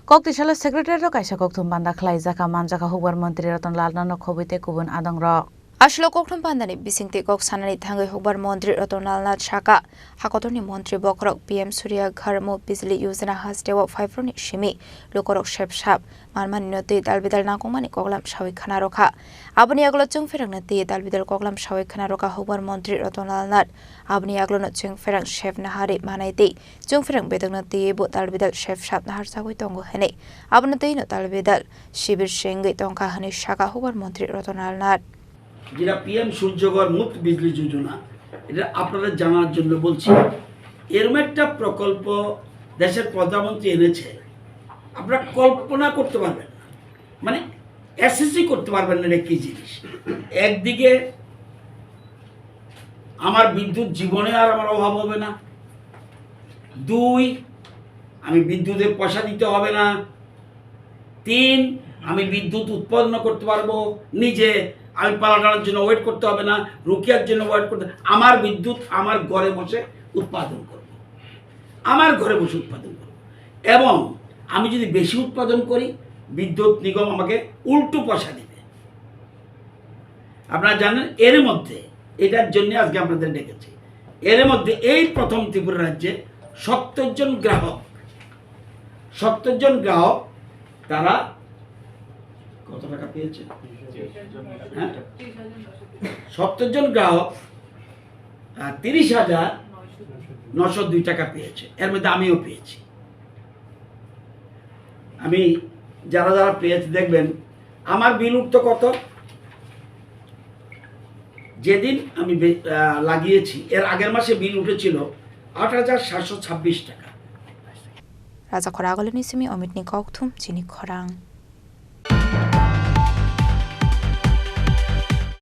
Koktishala Secretary Kaisa Koktum Banda Klaizaka Manjaka Hubar Mantri Ratanlal Nano Khobite Kubun Adongra. Ashlo Koktum Pandani Bisingti Kok Sanani Tangai Hubar Mantri Ratanlal Shaka Hakotoni Mantri Bokrok PM Surya Gharmo Bizli Yojana Hastewa 5 Roni Shimi Lokorok Shep Shap Marman Noti Dalbidal Nakumani Koklam Shawi Khanaroka Abni Aglo Chung Ferang Nati Dalbidal Koklam Shawi Khanaroka Hubar Mantri Ratanlal Nat Abni Aglo Not Chung Ferang Chef Nahari Manaiti Chung Ferang Bedang Nati But Dalbidal Chef Shap Nahar Sawi Tongo Hene Abnati no Dalbidal Shibir Shengi Tonka Hani Shaka Hubar Mantri Ratanlal Nat যেটা PM সূর্যঘর মুক্ত বিজলি যোজনা এটা আপনাদের জানার জন্য বলছি এরকম একটা প্রকল্প দেশের প্রধানমন্ত্রী এনেছে আপনারা কল্পনা করতে পারবেন না মানে অ্যাসেসই করতে পারবেন না কি জিনিস একদিকে আমার বিদ্যুৎ জীবনে আর আমার অভাব হবে না দুই আমি বিদ্যুতের পয়সা দিতে হবে না তিন আমি বিদ্যুৎ উৎপন্ন করতে পারবো নিজে আমি পালাটার জন্য ওয়েট করতে হবে না রুকিয়ার জন্য ওয়েট করতে আমার বিদ্যুৎ আমার ঘরে বসে উৎপাদন করব আমার ঘরে বসে উৎপাদন করব এবং আমি যদি বেশি উৎপাদন করি বিদ্যুৎ নিগম আমাকে উল্টো পয়সা দিবে আপনারা জানেন এর মধ্যে এটার জন্য আজকে আপনাদের ডেকেছি এর মধ্যে এই প্রথম ত্রিপুরা রাজ্যে 70 জন গ্রাহক তারা কত টাকা পেয়েছে 70 জন গ্রাহক 30,902 টাকা পেয়েছে এর মধ্যে আমিও পেয়েছি আমি যারা যারা পেয়েছে দেখবেন আমার বিল উঠতো কত যেদিন আমি লাগিয়েছি এর আগের মাসে বিল উঠেছিল 8,726 টাকা Raja Khoragolini Simi Omitni Koktum Chini Khorang